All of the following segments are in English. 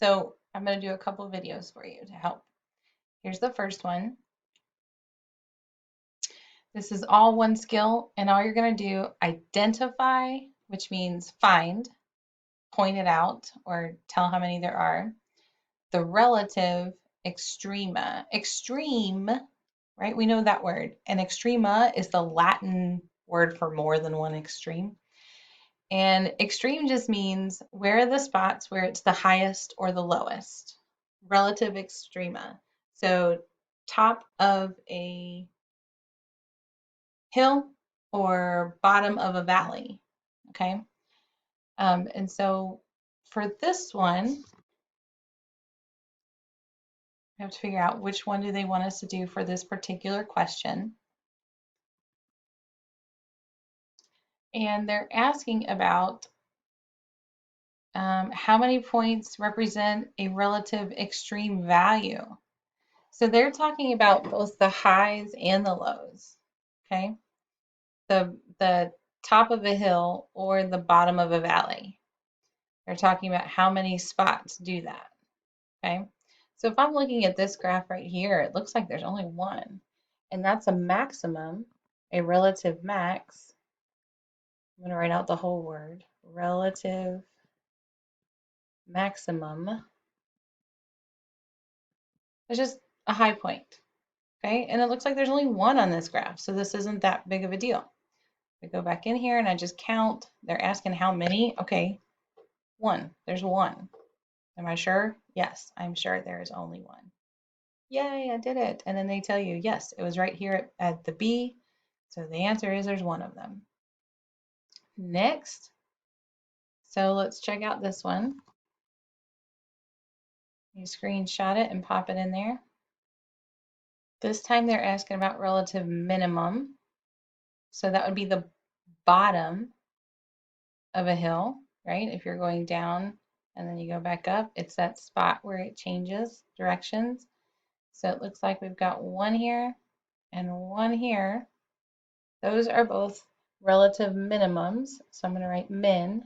So I'm going to do a couple of videos for you to help. Here's the first one. This is all one skill, and all you're going to do, identify, which means find, point it out, or tell how many there are. The relative extrema. Extreme, right? We know that word. And extrema is the Latin word for more than one extreme. And extreme just means where are the spots where it's the highest or the lowest. Relative extrema. So top of a hill or bottom of a valley. Okay. And so for this one, we have to figure out which one do they want us to do for this particular question. And they're asking about how many points represent a relative extreme value. So they're talking about both the highs and the lows, okay? The top of a hill or the bottom of a valley. They're talking about how many spots do that, okay? So if I'm looking at this graph right here, it looks like there's only one, and that's a maximum, a relative max. I'm going to write out the whole word, relative maximum. It's just a high point, okay? And it looks like there's only one on this graph, so this isn't that big of a deal. I go back in here and I just count. They're asking how many. Okay, one. There's one. Am I sure? Yes, I'm sure there is only one. Yay, I did it. And then they tell you, yes, it was right here at the B. So the answer is there's one of them. Next. So let's check out this one. You screenshot it and pop it in there. This time they're asking about relative minimum. So that would be the bottom of a hill, right? If you're going down and then you go back up, it's that spot where it changes directions. So it looks like we've got one here and one here. Those are both relative minimums. So I'm going to write min,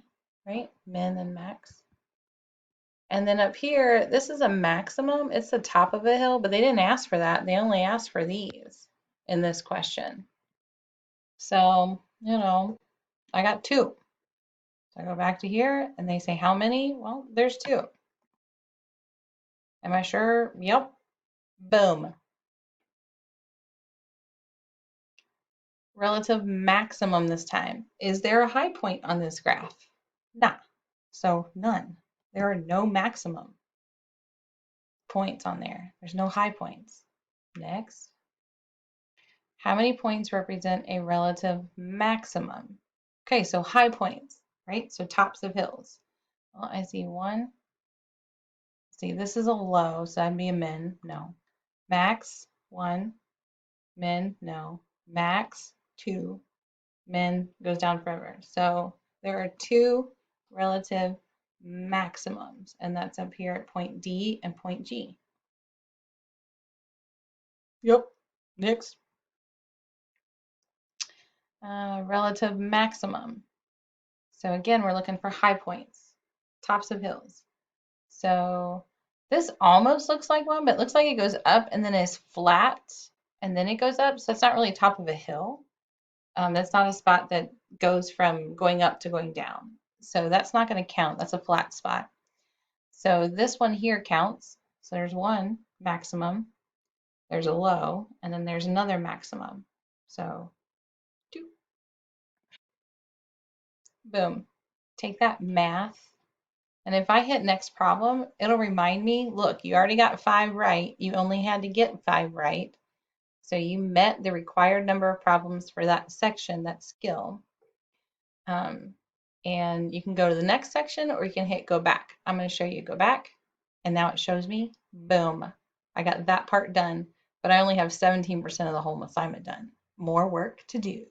right? Min and max. And then up here, this is a maximum. It's the top of a hill, but they didn't ask for that. They only asked for these in this question. So, I got two. So I go back to here and they say how many? Well, there's two. Am I sure? Yep. Boom. Relative maximum this time. Is there a high point on this graph? Nah. So none. There are no maximum points on there. There's no high points. Next. How many points represent a relative maximum? Okay, so high points, right? So tops of hills. Well, I see one. See, this is a low, so that'd be a min. No. Max, one. Min, no. Max, two. Min goes down forever. So there are two relative maximums, and that's up here at point D and point G. Yep. Next. Relative maximum. So again, we're looking for high points, tops of hills. So this almost looks like one, but it looks like it goes up and then is flat and then it goes up. So it's not really top of a hill. That's not a spot that goes from going up to going down. So that's not going to count. That's a flat spot. So this one here counts. So there's one maximum, there's a low, and then there's another maximum. So two. Boom. Take that, math. And if I hit next problem, it'll remind me, look, you already got 5 right. You only had to get 5 right. So you met the required number of problems for that section, that skill. And you can go to the next section or you can hit go back. I'm going to show you go back. And now it shows me, boom, I got that part done, but I only have 17% of the whole assignment done. More work to do.